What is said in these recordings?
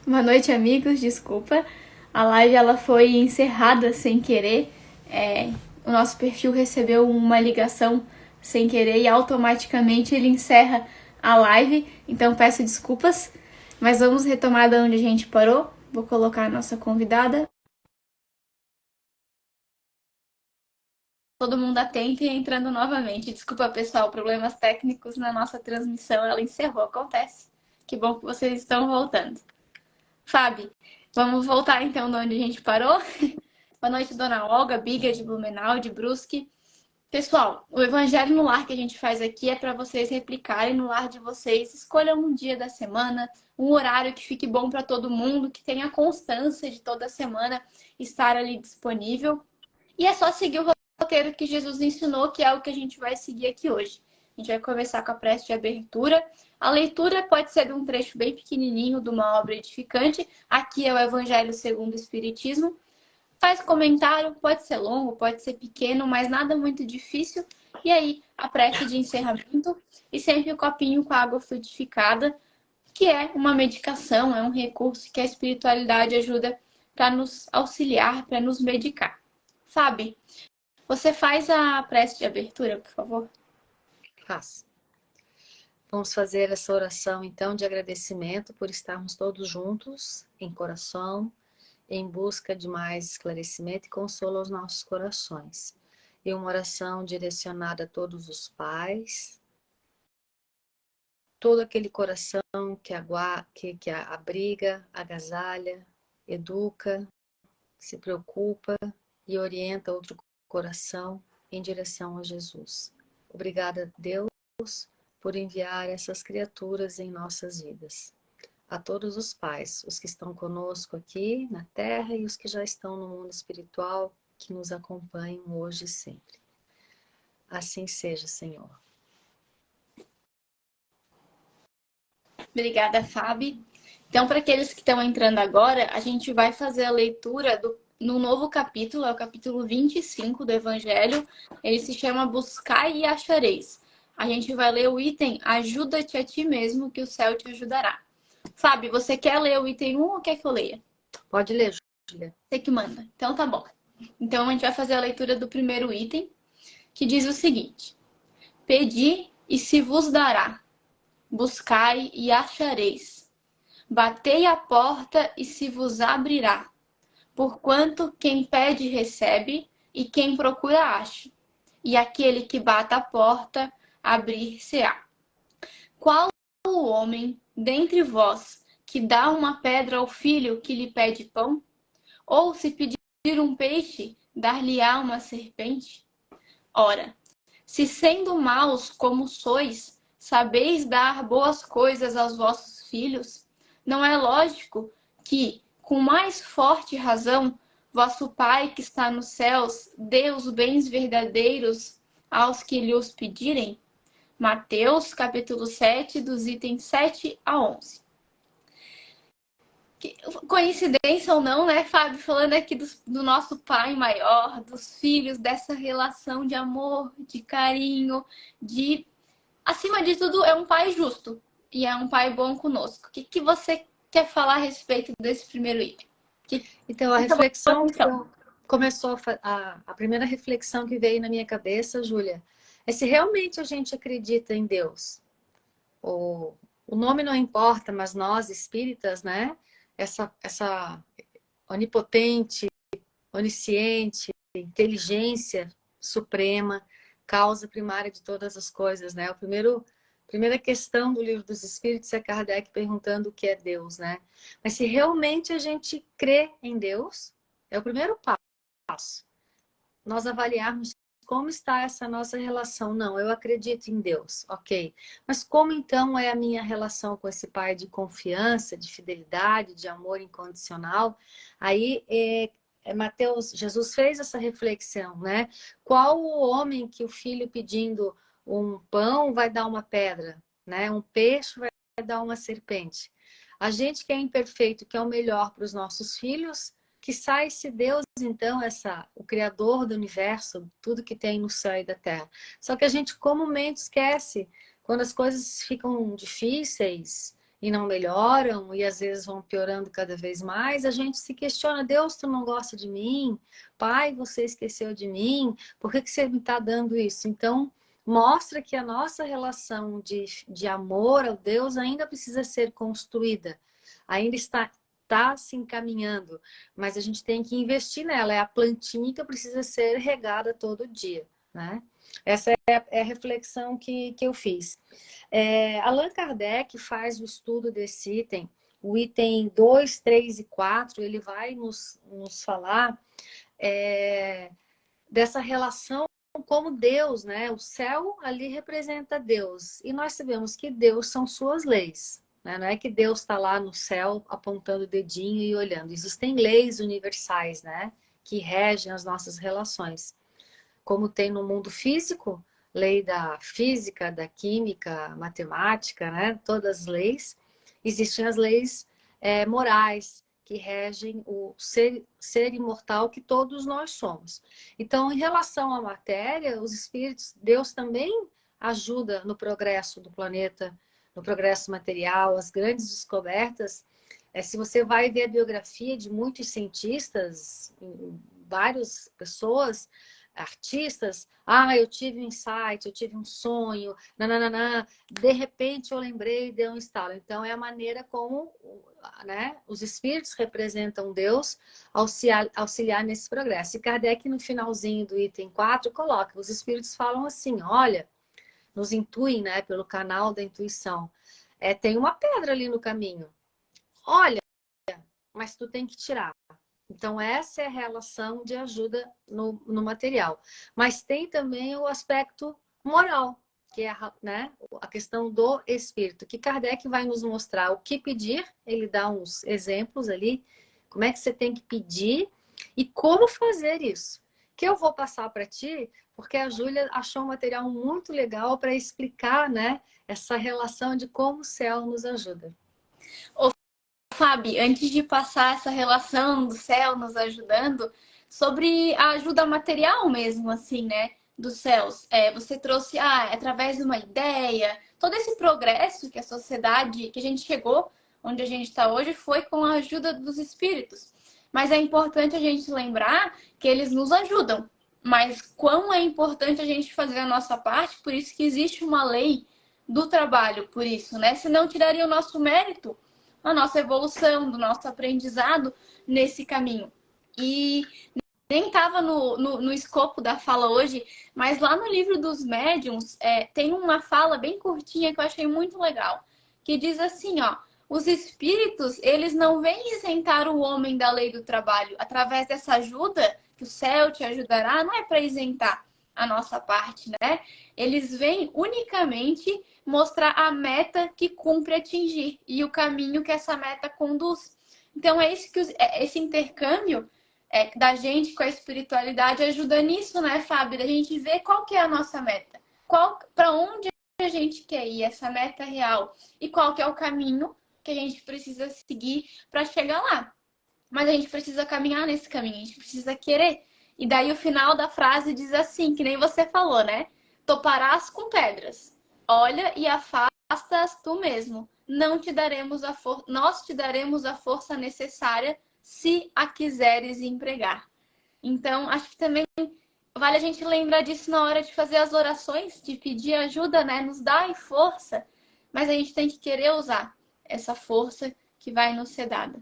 Boa noite, amigos. Desculpa. A live ela foi encerrada sem querer. O nosso perfil recebeu uma ligação sem querer e automaticamente ele encerra a live. Então peço desculpas. Mas vamos retomar da onde a gente parou. Vou colocar a nossa convidada. Todo mundo atento e entrando novamente. Desculpa, pessoal, problemas técnicos na nossa transmissão. Ela encerrou. Acontece. Que bom que vocês estão voltando. Fábio, vamos voltar então de onde a gente parou. Boa noite, dona Olga, Biga de Blumenau, de Brusque. Pessoal, o Evangelho no Lar que a gente faz aqui é para vocês replicarem no lar de vocês. Escolham um dia da semana, um horário que fique bom para todo mundo, que tenha constância de toda semana estar ali disponível. E é só seguir o roteiro que Jesus ensinou, que é o que a gente vai seguir aqui hoje. A gente vai começar com a prece de abertura. A leitura pode ser de um trecho bem pequenininho de uma obra edificante. Aqui é o Evangelho segundo o Espiritismo. Faz comentário, pode ser longo, pode ser pequeno, mas nada muito difícil. E aí, a prece de encerramento e sempre o copinho com água fluidificada, que é uma medicação, é um recurso que a espiritualidade ajuda para nos auxiliar, para nos medicar. Fábio, você faz a prece de abertura, por favor? Faço. Vamos fazer essa oração, então, de agradecimento por estarmos todos juntos, em coração, em busca de mais esclarecimento e consolo aos nossos corações. E uma oração direcionada a todos os pais, todo aquele coração que abriga, agasalha, educa, se preocupa e orienta outro coração em direção a Jesus. Obrigada, Deus, por enviar essas criaturas em nossas vidas. A todos os pais, os que estão conosco aqui na Terra e os que já estão no mundo espiritual, que nos acompanham hoje e sempre. Assim seja, Senhor. Obrigada, Fábio. Então, para aqueles que estão entrando agora, a gente vai fazer a leitura no novo capítulo, é o capítulo 25 do Evangelho. Ele se chama Buscai e Achareis. A gente vai ler o item Ajuda-te a ti mesmo, que o céu te ajudará. Fábio, você quer ler o item 1 ou quer que eu leia? Pode ler, Júlia. Você que manda. Então, tá bom. Então, a gente vai fazer a leitura do primeiro item, que diz o seguinte: Pedi e se vos dará. Buscai e achareis. Batei a porta e se vos abrirá. Porquanto quem pede recebe, e quem procura acha. E aquele que bate a porta, abrir-se-á. Qual o homem dentre vós que dá uma pedra ao filho que lhe pede pão? Ou se pedir um peixe, dar-lhe-á uma serpente? Ora, se sendo maus como sois, sabeis dar boas coisas aos vossos filhos, não é lógico que, com mais forte razão, vosso Pai que está nos céus dê os bens verdadeiros aos que lhe os pedirem? Mateus, capítulo 7, dos itens 7 a 11. Coincidência ou não, né, Fábio? Falando aqui do nosso pai maior, dos filhos, dessa relação de amor, de carinho, de... Acima de tudo, é um pai justo e é um pai bom conosco. O que você quer falar a respeito desse primeiro item? Então, a reflexão que começou, a primeira reflexão que veio na minha cabeça, Júlia, é se realmente a gente acredita em Deus. O nome não importa, mas nós, espíritas, né? Essa onipotente, onisciente, inteligência suprema, causa primária de todas as coisas, né? Primeira questão do Livro dos Espíritos é Kardec perguntando o que é Deus, né? Mas se realmente a gente crê em Deus, é o primeiro passo. Nós avaliarmos como está essa nossa relação. Não, eu acredito em Deus, ok. Mas como então é a minha relação com esse Pai de confiança, de fidelidade, de amor incondicional? Aí Mateus, Jesus fez essa reflexão, né? Qual o homem que o filho pedindo um pão vai dar uma pedra, né? Um peixe vai dar uma serpente. A gente que é imperfeito, que é o melhor para os nossos filhos, que sai se Deus, então, o Criador do universo, tudo que tem no céu e da terra. Só que a gente comumente esquece, quando as coisas ficam difíceis, e não melhoram, e às vezes vão piorando cada vez mais, a gente se questiona: Deus, tu não gosta de mim? Pai, você esqueceu de mim? Por que que você me está dando isso? Então, mostra que a nossa relação de amor ao Deus ainda precisa ser construída, ainda está se encaminhando, mas a gente tem que investir nela, é a plantinha que precisa ser regada todo dia, né? Essa é a reflexão que eu fiz. Allan Kardec faz o estudo desse item, o item 2, 3 e 4, ele vai nos falar dessa relação como Deus, né? O céu ali representa Deus, e nós sabemos que Deus são suas leis, né? Não é que Deus está lá no céu apontando o dedinho e olhando. Existem leis universais, né? Que regem as nossas relações. Como tem no mundo físico, lei da física, da química, matemática, né? Todas as leis. Existem as leis morais, que regem o ser imortal que todos nós somos. Então, em relação à matéria, os espíritos, Deus também ajuda no progresso do planeta, no progresso material, as grandes descobertas. Se você vai ver a biografia de muitos cientistas, várias pessoas, artistas, eu tive um insight, eu tive um sonho, nananana, de repente eu lembrei e deu um estalo. Então é a maneira como, né, os espíritos representam Deus auxiliar nesse progresso. E Kardec, no finalzinho do item 4, coloca: os espíritos falam assim, olha, nos intuem, né, pelo canal da intuição, tem uma pedra ali no caminho, olha, mas tu tem que tirar. Então, essa é a relação de ajuda no material. Mas tem também o aspecto moral, que é, né, a questão do espírito, que Kardec vai nos mostrar o que pedir. Ele dá uns exemplos ali, como é que você tem que pedir e como fazer isso. Que eu vou passar para ti, porque a Júlia achou um material muito legal para explicar, né, essa relação de como o céu nos ajuda. Fábio, antes de passar essa relação do céu nos ajudando, sobre a ajuda material mesmo, assim, né? Dos céus. Você trouxe, através de uma ideia, todo esse progresso que a sociedade, que a gente chegou, onde a gente está hoje, foi com a ajuda dos espíritos. Mas é importante a gente lembrar que eles nos ajudam. Mas quão é importante a gente fazer a nossa parte, por isso que existe uma lei do trabalho, por isso, né? Senão tiraria o nosso mérito, a nossa evolução, do nosso aprendizado nesse caminho. E nem estava no escopo da fala hoje, mas lá no livro dos médiuns tem uma fala bem curtinha que eu achei muito legal, que diz assim, ó: os espíritos, eles não vêm isentar o homem da lei do trabalho. Através dessa ajuda, que o céu te ajudará, não é para isentar a nossa parte, né? Eles vêm unicamente mostrar a meta que cumpre atingir e o caminho que essa meta conduz. Então é isso que esse intercâmbio da gente com a espiritualidade ajuda nisso, né, Fábio? Da gente ver qual que é a nossa meta, para onde a gente quer ir, essa meta real, e qual que é o caminho que a gente precisa seguir para chegar lá. Mas a gente precisa caminhar nesse caminho, a gente precisa querer. E daí o final da frase diz assim, que nem você falou, né? Toparás com pedras. Olha e afasta-as tu mesmo. Não te daremos nós te daremos a força necessária se a quiseres empregar. Então, acho que também vale a gente lembrar disso na hora de fazer as orações, de pedir ajuda, né? Nos dá força, mas a gente tem que querer usar essa força que vai nos ser dada.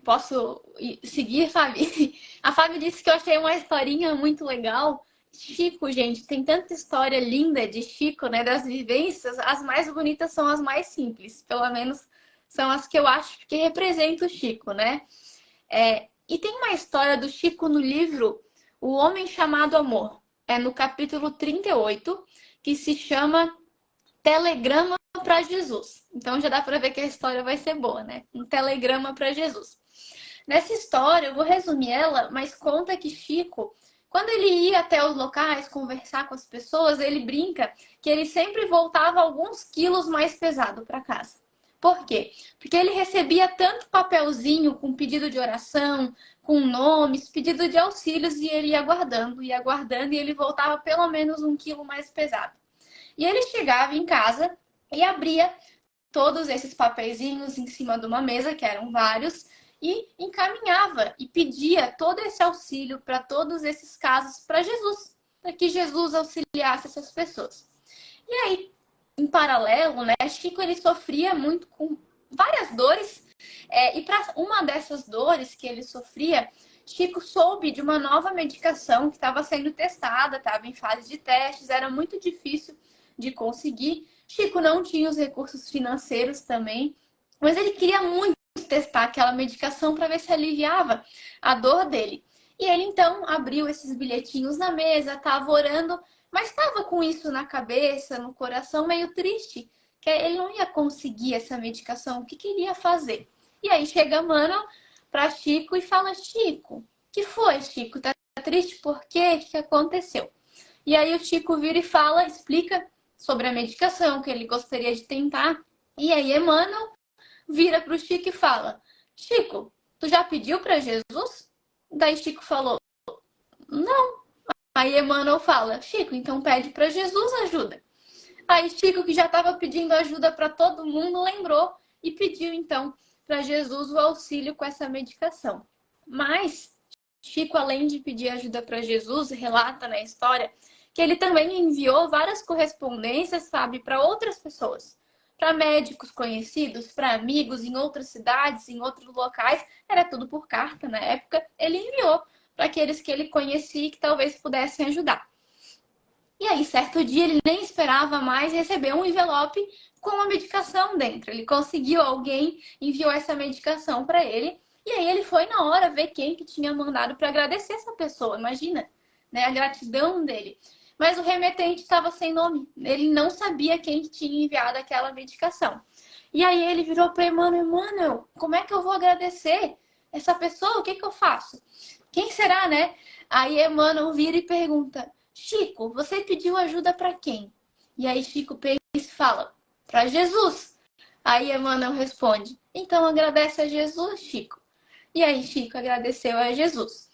Posso seguir, Fábio? A Fábio disse que eu achei uma historinha muito legal. Chico, gente, tem tanta história linda de Chico, né? Das vivências. As mais bonitas são as mais simples. Pelo menos são as que eu acho que representam o Chico, né? E tem uma história do Chico no livro O Homem Chamado Amor. É no capítulo 38, que se chama Telegrama para Jesus. Então já dá para ver que a história vai ser boa, né? Um telegrama para Jesus. Nessa história, eu vou resumir ela, mas conta que Chico, quando ele ia até os locais conversar com as pessoas, ele brinca que ele sempre voltava alguns quilos mais pesado para casa. Por quê? Porque ele recebia tanto papelzinho com pedido de oração, com nomes, pedido de auxílios, e ele ia guardando, e ele voltava pelo menos 1 quilo mais pesado. E ele chegava em casa e abria todos esses papeizinhos em cima de uma mesa, que eram vários, e encaminhava e pedia todo esse auxílio para todos esses casos para Jesus, para que Jesus auxiliasse essas pessoas. E aí, em paralelo, né, Chico ele sofria muito com várias dores, e para uma dessas dores que ele sofria, Chico soube de uma nova medicação que estava sendo testada, estava em fase de testes, era muito difícil de conseguir. Chico não tinha os recursos financeiros também, mas ele queria muito testar aquela medicação para ver se aliviava a dor dele. E ele então abriu esses bilhetinhos na mesa, estava orando, mas estava com isso na cabeça, no coração, meio triste, que ele não ia conseguir essa medicação, o que queria fazer? E aí chega Mano para Chico e fala: Chico, que foi, Chico? Tá triste por quê? O que aconteceu? E aí o Chico vira e fala, explica sobre a medicação que ele gostaria de tentar. E aí Emmanuel vira para o Chico e fala: Chico, tu já pediu para Jesus? Daí Chico falou: não. Aí Emmanuel fala: Chico, então pede para Jesus ajuda. Aí Chico, que já estava pedindo ajuda para todo mundo, lembrou e pediu então para Jesus o auxílio com essa medicação. Mas Chico, além de pedir ajuda para Jesus, relata na história que ele também enviou várias correspondências, sabe, para outras pessoas, para médicos conhecidos, para amigos em outras cidades, em outros locais. Era tudo por carta na época. Ele enviou para aqueles que ele conhecia e que talvez pudessem ajudar. E aí, certo dia, ele nem esperava mais receber um envelope com uma medicação dentro. Ele conseguiu, alguém enviou essa medicação para ele. E aí ele foi na hora ver quem que tinha mandado para agradecer essa pessoa. Imagina, né, a gratidão dele. Mas o remetente estava sem nome. Ele não sabia quem que tinha enviado aquela medicação. E aí ele virou para Emmanuel: Emmanuel, como é que eu vou agradecer essa pessoa? O que que eu faço? Quem será, né? Aí Emmanuel vira e pergunta: Chico, você pediu ajuda para quem? E aí Chico pensa e fala: para Jesus. Aí Emmanuel responde: então agradece a Jesus, Chico. E aí Chico agradeceu a Jesus.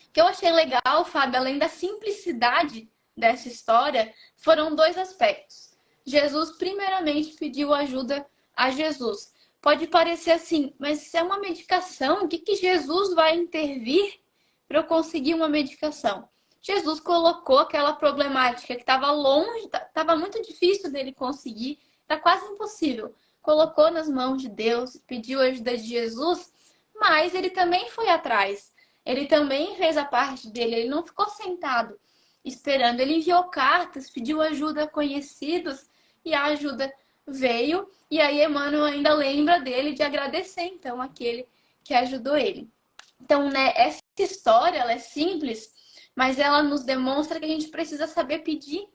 O que eu achei legal, Fábio, além da simplicidade dessa história, foram dois aspectos. Jesus primeiramente pediu ajuda a Jesus. Pode parecer assim, mas se é uma medicação, o que Jesus vai intervir para eu conseguir uma medicação? Jesus colocou aquela problemática que estava longe, estava muito difícil dele conseguir, era quase impossível. Colocou nas mãos de Deus, pediu a ajuda de Jesus, mas ele também foi atrás. Ele também fez a parte dele, ele não ficou sentado esperando. Ele enviou cartas, pediu ajuda a conhecidos e a ajuda veio. E aí Emmanuel ainda lembra dele de agradecer, então, aquele que ajudou ele. Então, né, essa história, ela é simples, mas ela nos demonstra que a gente precisa saber pedir.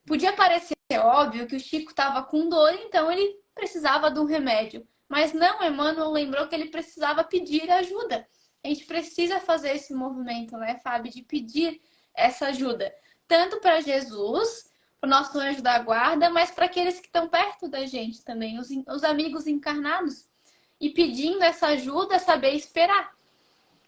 Podia parecer óbvio que o Chico estava com dor, então ele precisava de um remédio. Mas não, Emmanuel lembrou que ele precisava pedir ajuda. A gente precisa fazer esse movimento, né, Fábio, de pedir essa ajuda. Tanto para Jesus, para o nosso anjo da guarda, mas para aqueles que estão perto da gente também, os amigos encarnados. E pedindo essa ajuda, saber esperar.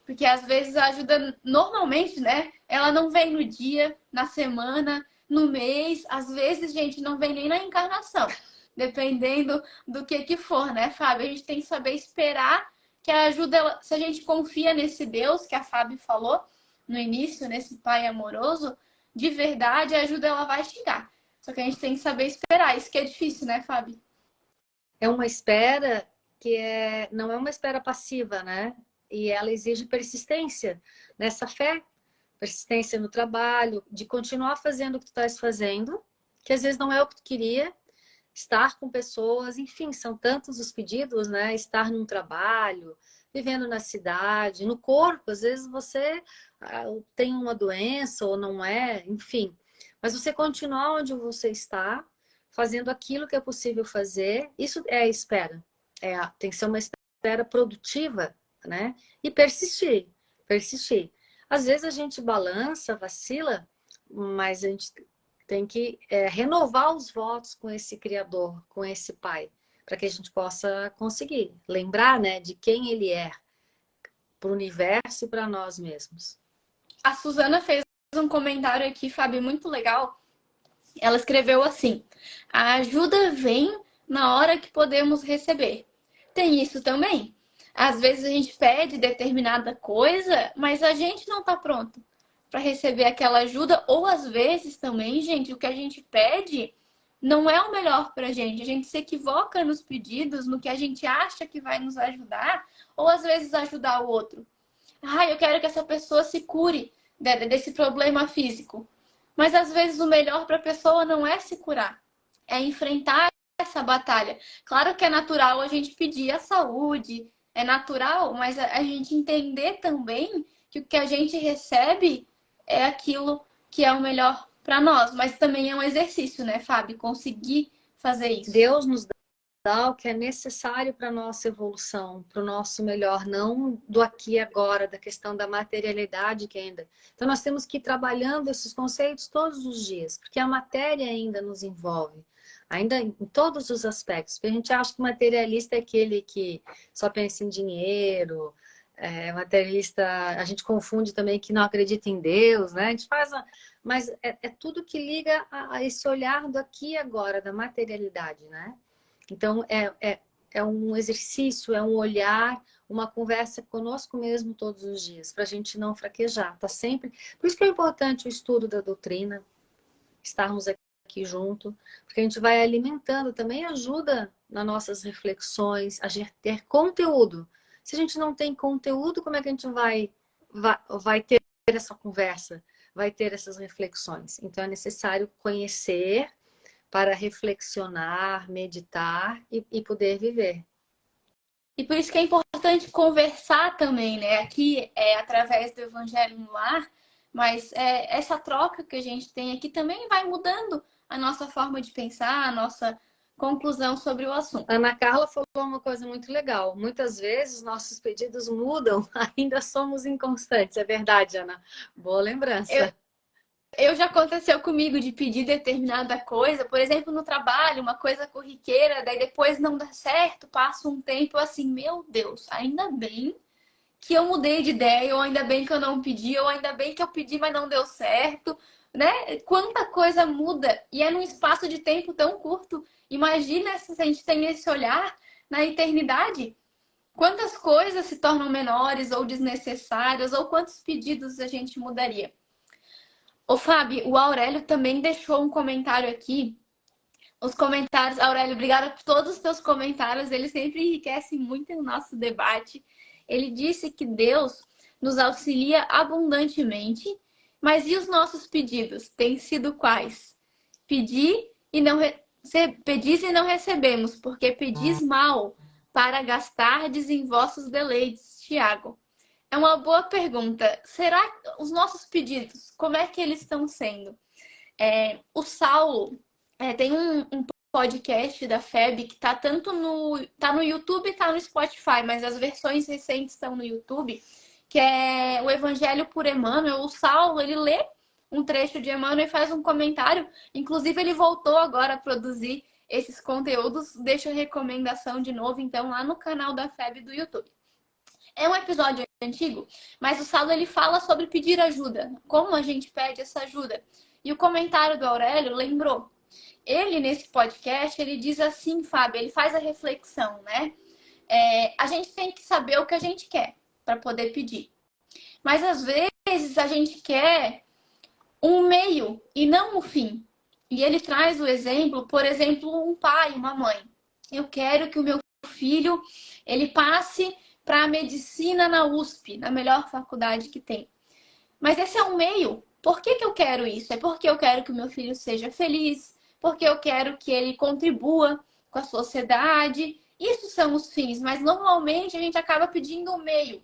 Porque às vezes a ajuda, normalmente, né? Ela não vem no dia, na semana, no mês. Às vezes, gente, não vem nem na encarnação. Dependendo do que for, né, Fábio? A gente tem que saber esperar que a ajuda, se a gente confia nesse Deus que a Fábio falou no início, nesse Pai amoroso, de verdade, a ajuda ela vai chegar. Só que a gente tem que saber esperar. Isso que é difícil, né, Fábio? É uma espera que não é uma espera passiva, né? E ela exige persistência nessa fé, persistência no trabalho, de continuar fazendo o que tu estás fazendo, que às vezes não é o que tu queria, estar com pessoas, enfim, são tantos os pedidos, né? Estar num trabalho, vivendo na cidade, no corpo, às vezes você tem uma doença ou não é, enfim. Mas você continuar onde você está, fazendo aquilo que é possível fazer, isso é a espera. Tem que ser uma espera produtiva, né? E persistir, persistir. Às vezes a gente balança, vacila, mas a gente tem que renovar os votos com esse Criador, com esse Pai, para que a gente possa conseguir lembrar, né, de quem Ele é para o universo e para nós mesmos. A Suzana fez um comentário aqui, Fábio, muito legal, Ela escreveu assim: a ajuda vem na hora que podemos receber. Tem isso também. Às vezes a gente pede determinada coisa, mas a gente não está pronto para receber aquela ajuda. Ou às vezes também, gente, o que a gente pede não é o melhor para a gente. A gente se equivoca nos pedidos, no que a gente acha que vai nos ajudar, ou às vezes ajudar o outro. Ah, eu quero que essa pessoa se cure desse problema físico. Mas às vezes o melhor para a pessoa não é se curar, é enfrentar essa batalha. Claro que é natural a gente pedir a saúde, é natural, mas a gente entender também que o que a gente recebe é aquilo que é o melhor para nós. Mas também é um exercício, né, Fábio? Conseguir fazer isso. Deus nos dá o que é necessário para a nossa evolução, para o nosso melhor, não do aqui e agora, da questão da materialidade que ainda. Então nós temos que ir trabalhando esses conceitos todos os dias, porque a matéria ainda nos envolve, ainda em todos os aspectos. Porque a gente acha que o materialista é aquele que só pensa em dinheiro, materialista, a gente confunde também que não acredita em Deus, né? A gente faz mas é tudo que liga a esse olhar do aqui e agora, da materialidade, né? Então, é um exercício, é um olhar, uma conversa conosco mesmo todos os dias, para a gente não fraquejar. Tá sempre. Por isso que é importante o estudo da doutrina, estarmos aqui junto, porque a gente vai alimentando, também ajuda nas nossas reflexões, a gente ter conteúdo. Se a gente não tem conteúdo, como é que a gente vai ter essa conversa, vai ter essas reflexões? Então, é necessário conhecer para reflexionar, meditar e poder viver. E por isso que é importante conversar também, né? Aqui é através do Evangelho no Lar, mas essa troca que a gente tem aqui também vai mudando a nossa forma de pensar, a nossa conclusão sobre o assunto. Ana Carla falou uma coisa muito legal. Muitas vezes nossos pedidos mudam, ainda somos inconstantes. É verdade, Ana. Boa lembrança. Eu já aconteceu comigo de pedir determinada coisa, por exemplo, no trabalho, uma coisa corriqueira, daí depois não dá certo, passa um tempo assim, meu Deus, ainda bem que eu mudei de ideia, ou ainda bem que eu não pedi, ou ainda bem que eu pedi, mas não deu certo, né? Quanta coisa muda e é num espaço de tempo tão curto. Imagina se a gente tem esse olhar na eternidade. Quantas coisas se tornam menores ou desnecessárias, ou quantos pedidos a gente mudaria. Ô, Fábio, o Aurélio também deixou um comentário aqui. Os comentários, Aurélio, obrigada por todos os teus comentários, eles sempre enriquecem muito o nosso debate. Ele disse que Deus nos auxilia abundantemente, mas e os nossos pedidos? Têm sido quais? Pedis e não recebemos, porque pedis mal para gastardes em vossos deleites. Tiago. É uma boa pergunta. Será que os nossos pedidos, como é que eles estão sendo? O Saulo tem um podcast da FEB que tá tanto tá no YouTube e tá no Spotify, mas as versões recentes estão no YouTube, que é o Evangelho por Emmanuel. O Saulo, ele lê um trecho de Emmanuel e faz um comentário. Inclusive, ele voltou agora a produzir esses conteúdos. Deixa a recomendação de novo, então, lá no canal da FEB do YouTube. É um episódio antigo, mas o Saulo ele fala sobre pedir ajuda, como a gente pede essa ajuda. E o comentário do Aurélio lembrou. Ele, nesse podcast, ele diz assim, Fábio, ele faz a reflexão, né? A gente tem que saber o que a gente quer para poder pedir. Mas, às vezes, a gente quer um meio e não um fim. E ele traz o exemplo, por exemplo, um pai, uma mãe. Eu quero que o meu filho, ele passe para a medicina na USP, na melhor faculdade que tem. Mas esse é um meio. Por que eu quero isso? É porque eu quero que o meu filho seja feliz, porque eu quero que ele contribua com a sociedade. Isso são os fins, mas normalmente a gente acaba pedindo um meio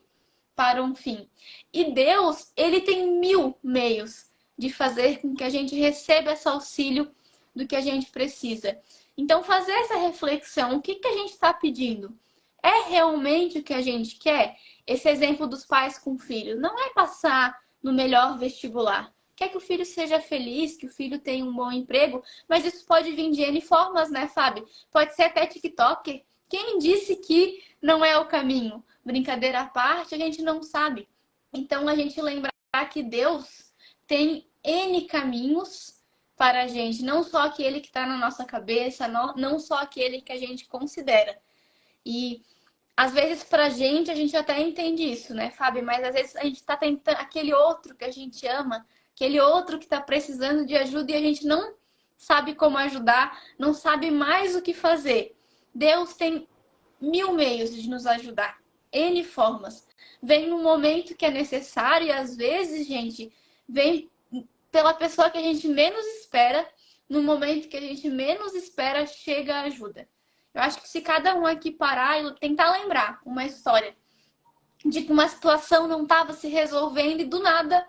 para um fim. E Deus, ele tem 1000 meios de fazer com que a gente receba esse auxílio do que a gente precisa. Então, fazer essa reflexão, o que a gente está pedindo? É realmente o que a gente quer? Esse exemplo dos pais com filhos não é passar no melhor vestibular. Quer que o filho seja feliz, que o filho tenha um bom emprego, mas isso pode vir de N formas, né, Fábio? Pode ser até TikTok. Quem disse que não é o caminho? Brincadeira à parte, a gente não sabe. Então, a gente lembrar que Deus tem N caminhos para a gente, não só aquele que está na nossa cabeça, não só aquele que a gente considera. E às vezes pra gente, a gente até entende isso, né, Fábio? Mas às vezes a gente tá tentando aquele outro que a gente ama, aquele outro que tá precisando de ajuda e a gente não sabe como ajudar, não sabe mais o que fazer. Deus tem mil meios de nos ajudar, N formas. Vem no momento que é necessário e às vezes, gente, vem pela pessoa que a gente menos espera, no momento que a gente menos espera, chega a ajuda. Eu acho que se cada um aqui parar e tentar lembrar uma história de que uma situação não estava se resolvendo e do nada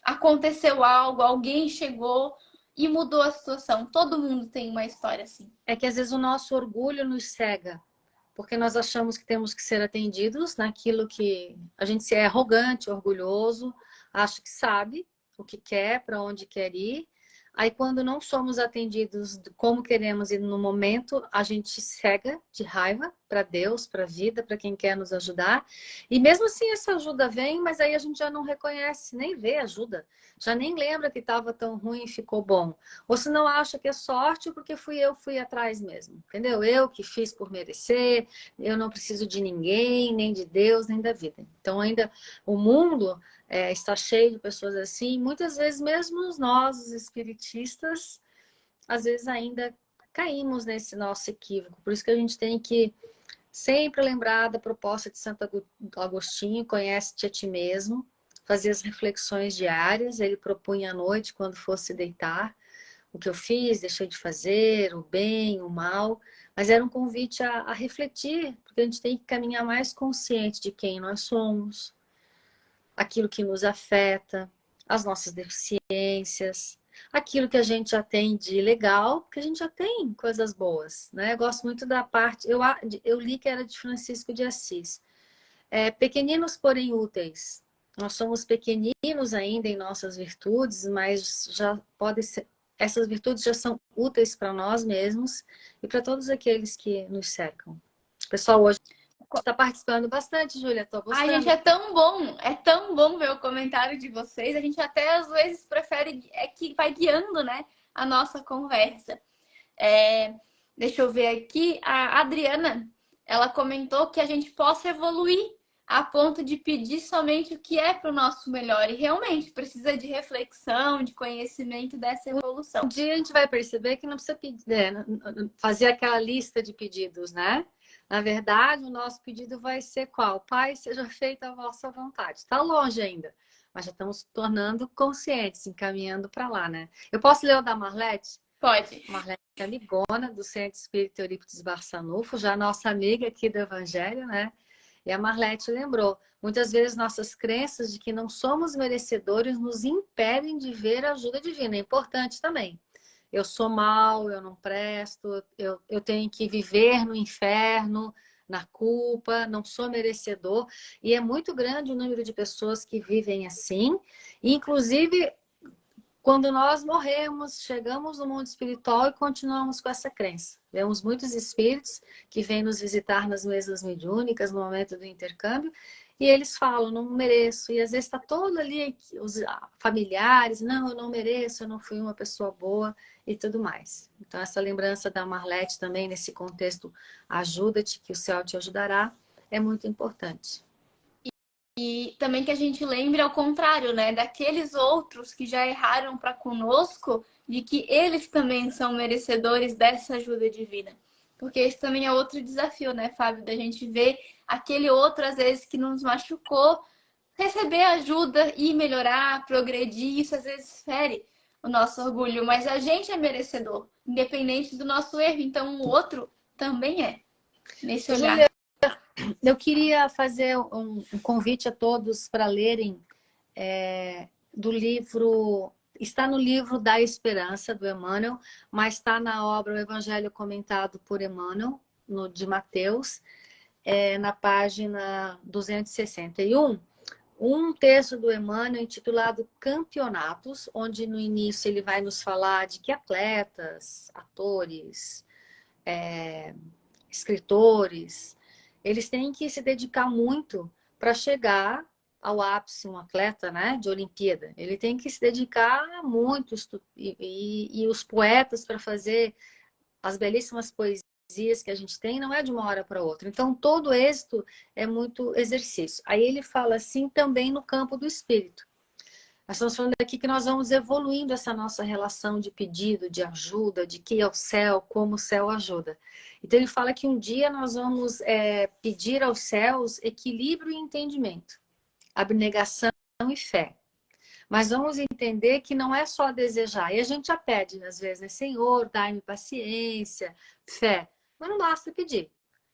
aconteceu algo, alguém chegou e mudou a situação. Todo mundo tem uma história assim. É que às vezes o nosso orgulho nos cega, porque nós achamos que temos que ser atendidos naquilo que a gente é arrogante, orgulhoso, acha que sabe o que quer, para onde quer ir. Aí quando não somos atendidos como queremos e no momento, a gente cega de raiva para Deus, para a vida, para quem quer nos ajudar. E mesmo assim essa ajuda vem, mas aí a gente já não reconhece, nem vê ajuda. Já nem lembra que estava tão ruim e ficou bom. Ou se não acha que é sorte porque fui atrás mesmo. Entendeu? Eu que fiz por merecer, eu não preciso de ninguém, nem de Deus, nem da vida. Então ainda o mundo está cheio de pessoas assim. Muitas vezes mesmo nós, os espiritistas, às vezes ainda caímos nesse nosso equívoco. Por isso que a gente tem que sempre lembrar da proposta de Santo Agostinho, conhece-te a ti mesmo, fazer as reflexões diárias. Ele propunha à noite, quando fosse deitar, o que eu fiz, deixei de fazer, o bem, o mal, mas era um convite a refletir, porque a gente tem que caminhar mais consciente de quem nós somos, aquilo que nos afeta, as nossas deficiências, aquilo que a gente já tem de legal, porque a gente já tem coisas boas, né? Eu gosto muito da parte, eu li que era de Francisco de Assis, pequeninos porém úteis. Nós somos pequeninos ainda em nossas virtudes, mas já pode ser, essas virtudes já são úteis para nós mesmos e para todos aqueles que nos cercam. O pessoal hoje está participando bastante, Júlia, estou Ai, gostando. gente, é tão bom ver o comentário de vocês. A gente até às vezes prefere, é que vai guiando, né, a nossa conversa. Deixa eu ver aqui, a Adriana, ela comentou que a gente possa evoluir a ponto de pedir somente o que é para o nosso melhor. E realmente precisa de reflexão, de conhecimento dessa evolução. Um dia a gente vai perceber que não precisa pedir, fazer aquela lista de pedidos, né? Na verdade, o nosso pedido vai ser qual? Pai, seja feita a vossa vontade. Está longe ainda, mas já estamos tornando conscientes, encaminhando para lá, né? Eu posso ler o da Marlete? Pode. Marlete é amigona do Centro Espírita Eurípides Barçanufo, já nossa amiga aqui do Evangelho, né? E a Marlete lembrou, muitas vezes nossas crenças de que não somos merecedores nos impedem de ver a ajuda divina. É importante também. Eu sou mal, eu não presto, eu tenho que viver no inferno, na culpa, não sou merecedor. E é muito grande o número de pessoas que vivem assim. Inclusive, quando nós morremos, chegamos no mundo espiritual e continuamos com essa crença. Vemos muitos espíritos que vêm nos visitar nas mesas mediúnicas no momento do intercâmbio e eles falam, não mereço. E às vezes está todo ali, os familiares, não, eu não mereço, eu não fui uma pessoa boa e tudo mais. Então essa lembrança da Marlete também nesse contexto, ajuda-te que o céu te ajudará, é muito importante. E também que a gente lembre ao contrário, né? Daqueles outros que já erraram para conosco, de que eles também são merecedores dessa ajuda divina. Porque esse também é outro desafio, né, Fábio? Da gente ver aquele outro, às vezes, que nos machucou, receber ajuda e melhorar, progredir. Isso às vezes fere o nosso orgulho, mas a gente é merecedor, independente do nosso erro. Então o outro também é, nesse olhar. Júlia, eu queria fazer um convite a todos para lerem do livro, está no livro da Esperança, do Emmanuel, mas está na obra O Evangelho Comentado por Emmanuel, de Mateus, na página 261, um texto do Emmanuel intitulado Campeonatos, onde no início ele vai nos falar de que atletas, atores, escritores, eles têm que se dedicar muito para chegar ao ápice um atleta, né, de Olimpíada. Ele tem que se dedicar muito, e os poetas para fazer as belíssimas poesias que a gente tem não é de uma hora para outra. Então, todo êxito é muito exercício. Aí ele fala assim também no campo do espírito. Nós estamos falando aqui que nós vamos evoluindo essa nossa relação de pedido, de ajuda, de que é o céu, como o céu ajuda. Então ele fala que um dia nós vamos pedir aos céus equilíbrio e entendimento, abnegação e fé. Mas vamos entender que não é só desejar. E a gente já pede, às vezes, né? Senhor, dai-me paciência, fé. Mas não basta pedir.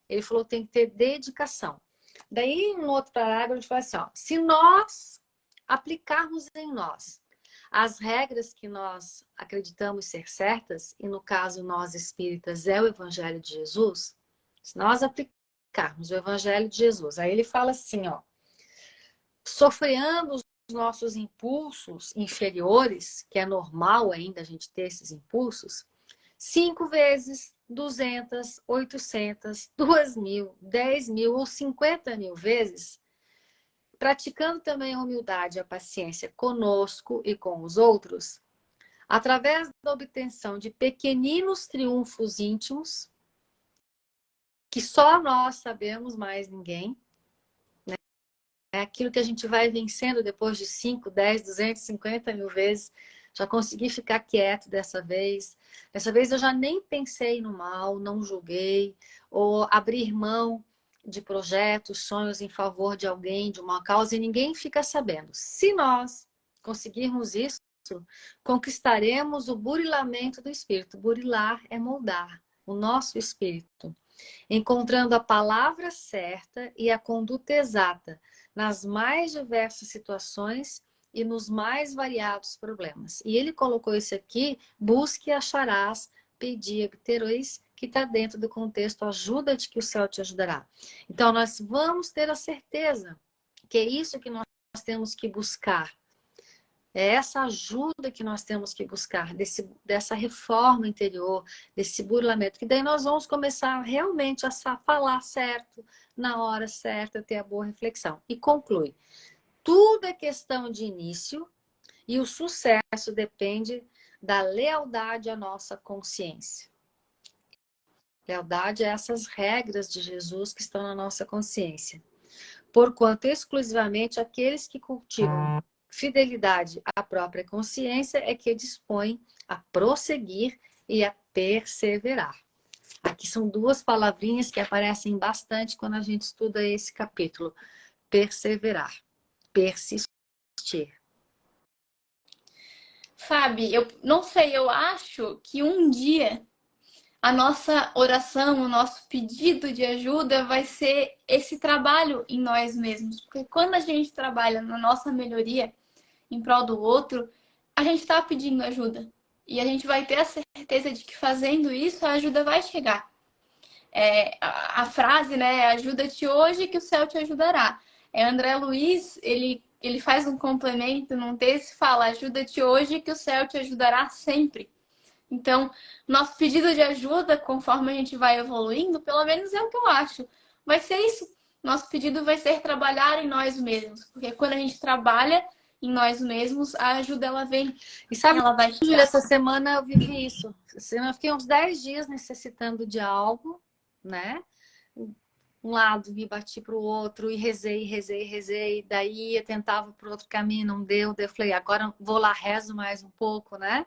Ele falou que tem que ter dedicação. Daí, no outro parágrafo, a gente fala assim, ó, se nós aplicarmos em nós as regras que nós acreditamos ser certas, e no caso nós espíritas é o Evangelho de Jesus, se nós aplicarmos o Evangelho de Jesus, aí ele fala assim, ó, sofreando os nossos impulsos inferiores, que é normal ainda a gente ter esses impulsos, 5 vezes, 200, 800, 2.000, 10.000 ou 50.000 vezes, praticando também a humildade e a paciência conosco e com os outros, através da obtenção de pequeninos triunfos íntimos, que só nós sabemos, mais ninguém, é aquilo que a gente vai vencendo depois de 5, 10, 250.000 vezes. Já consegui ficar quieto dessa vez. Dessa vez eu já nem pensei no mal, não julguei, ou abrir mão de projetos, sonhos em favor de alguém, de uma causa, e ninguém fica sabendo. Se nós conseguirmos isso, conquistaremos o burilamento do espírito. Burilar é moldar o nosso espírito, encontrando a palavra certa e a conduta exata nas mais diversas situações e nos mais variados problemas. E ele colocou isso aqui, busque e acharás, pedi e obtereis, que está dentro do contexto ajuda-te que o céu te ajudará. Então nós vamos ter a certeza que é isso que nós temos que buscar. É essa ajuda que nós temos que buscar, dessa reforma interior, desse burlamento, que daí nós vamos começar realmente a falar certo, na hora certa, ter a boa reflexão. E conclui, tudo é questão de início e o sucesso depende da lealdade à nossa consciência. Lealdade a essas regras de Jesus que estão na nossa consciência. Porquanto exclusivamente aqueles que cultivam fidelidade à própria consciência é que dispõe a prosseguir e a perseverar. Aqui são 2 palavrinhas que aparecem bastante quando a gente estuda esse capítulo. Perseverar, persistir. Fábio, eu não sei, eu acho que um dia a nossa oração, o nosso pedido de ajuda vai ser esse trabalho em nós mesmos. Porque quando a gente trabalha na nossa melhoria em prol do outro, a gente está pedindo ajuda. E a gente vai ter a certeza de que fazendo isso, a ajuda vai chegar. A frase, né, ajuda-te hoje que o céu te ajudará. André Luiz, ele faz um complemento num texto e fala, ajuda-te hoje que o céu te ajudará sempre. Então, nosso pedido de ajuda, conforme a gente vai evoluindo, pelo menos é o que eu acho, vai ser isso. Nosso pedido vai ser trabalhar em nós mesmos. Porque quando a gente trabalha em nós mesmos, a ajuda ela vem. E sabe, ela vai Júlia, essa semana eu vivi isso. Eu fiquei uns 10 dias necessitando de algo, né? Um lado me bati para o outro e rezei. Daí eu tentava para o outro caminho, não deu. Daí eu falei, agora vou lá, rezo mais um pouco, né?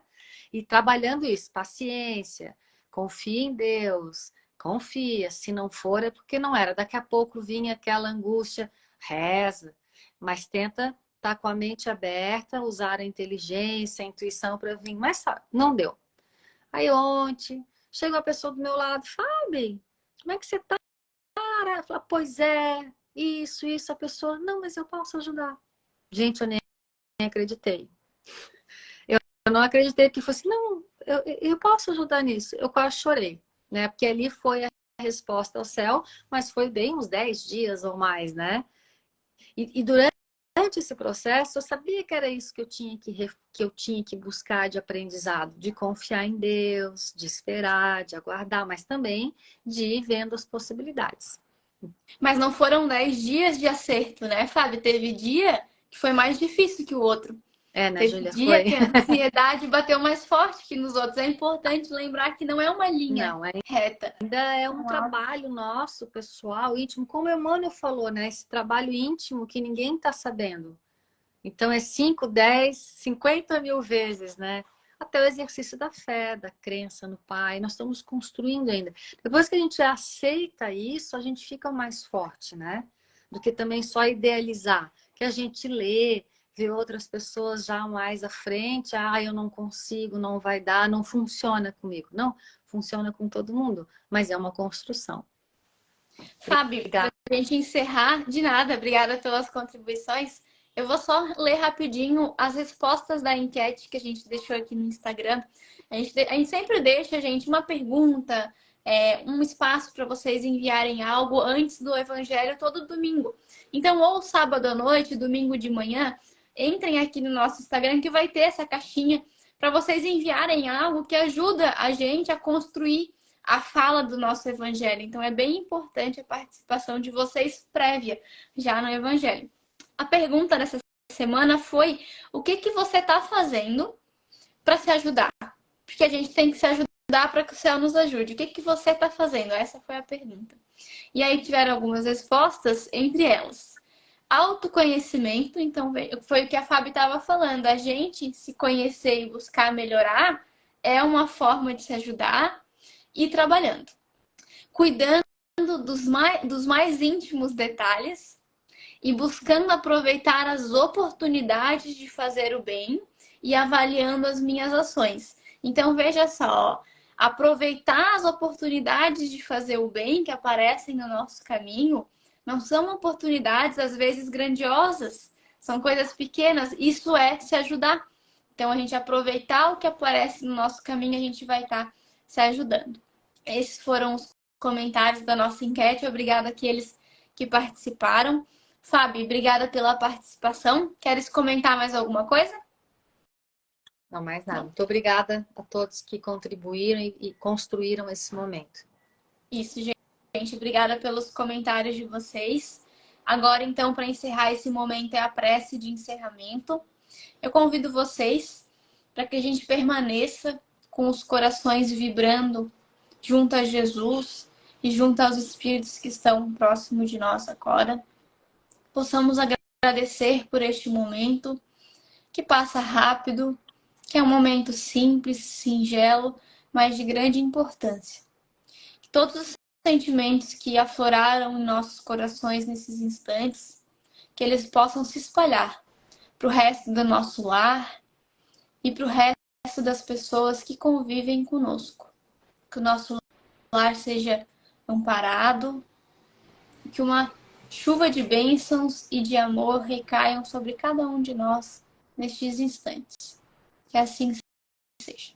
E trabalhando isso, paciência, confia em Deus, confia. Se não for, é porque não era. Daqui a pouco vinha aquela angústia, reza, mas tenta estar com a mente aberta, usar a inteligência, a intuição para vir. Mas não deu. Aí ontem, chega uma pessoa do meu lado, Fábio, como é que você tá? Cara, fala, pois é, isso, a pessoa, não, mas eu posso ajudar. Gente, eu nem acreditei. Eu não acreditei que fosse, não, eu posso ajudar nisso. Eu quase chorei, né? Porque ali foi a resposta ao céu, mas foi bem uns 10 dias ou mais, né? E durante esse processo, eu sabia que era isso que eu tinha que buscar de aprendizado, de confiar em Deus, de esperar, de aguardar, mas também de ir vendo as possibilidades. Mas não foram 10 dias de acerto, né, Fábio? Teve dia que foi mais difícil que o outro. É, né, Teve Júlia? dia Foi. que a ansiedade bateu mais forte que nos outros. É importante lembrar que não é uma linha Não, reta. ainda é um trabalho nosso, pessoal, íntimo. Como o Emmanuel falou, né? Esse trabalho íntimo que ninguém está sabendo. Então, é 5, 10, 50 mil vezes, né? Até o exercício da fé, da crença no Pai. Nós estamos construindo ainda. Depois que a gente aceita isso, a gente fica mais forte, né? Do que também só idealizar. Que a gente lê, vê outras pessoas já mais à frente. Ah, eu não consigo, não vai dar, não funciona comigo. Não, funciona com todo mundo. Mas é uma construção. Fábio, para Obrigada. a gente encerrar, de nada, obrigada pelas contribuições. Eu vou só ler rapidinho as respostas da enquete que a gente deixou aqui no Instagram. A gente sempre deixa, gente, uma pergunta, um espaço para vocês enviarem algo antes do Evangelho todo domingo. Então, ou sábado à noite, domingo de manhã, entrem aqui no nosso Instagram que vai ter essa caixinha para vocês enviarem algo que ajuda a gente a construir a fala do nosso evangelho. Então é bem importante a participação de vocês prévia já no evangelho. A pergunta dessa semana foi: o que que você está fazendo para se ajudar? Porque a gente tem que se ajudar para que o céu nos ajude. O que que você está fazendo? Essa foi a pergunta. E aí tiveram algumas respostas, entre elas autoconhecimento. Então foi o que a Fábio estava falando. A gente se conhecer e buscar melhorar é uma forma de se ajudar e trabalhando, cuidando dos mais íntimos detalhes e buscando aproveitar as oportunidades de fazer o bem e avaliando as minhas ações. Então veja só, aproveitar as oportunidades de fazer o bem que aparecem no nosso caminho não são oportunidades às vezes grandiosas, são coisas pequenas. Isso é se ajudar. Então a gente aproveitar o que aparece no nosso caminho, a gente vai estar se ajudando. Esses foram os comentários da nossa enquete. Obrigada àqueles que participaram. Fábio, obrigada pela participação. Queres comentar mais alguma coisa? Não, mais nada. Não. Muito obrigada a todos que contribuíram e construíram esse momento. Isso, gente. Obrigada pelos comentários de vocês. Agora, então, para encerrar esse momento, é a prece de encerramento. Eu convido vocês para que a gente permaneça com os corações vibrando junto a Jesus e junto aos espíritos que estão próximos de nós agora. Possamos agradecer por este momento que passa rápido, que é um momento simples, singelo, mas de grande importância. Que todos os sentimentos que afloraram em nossos corações nesses instantes, que eles possam se espalhar para o resto do nosso lar e para o resto das pessoas que convivem conosco. Que o nosso lar seja amparado, que uma chuva de bênçãos e de amor recaiam sobre cada um de nós nestes instantes. Que assim seja.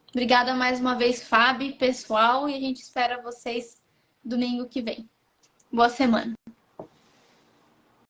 Obrigada mais uma vez, Fábio, pessoal, e a gente espera vocês domingo que vem. Boa semana.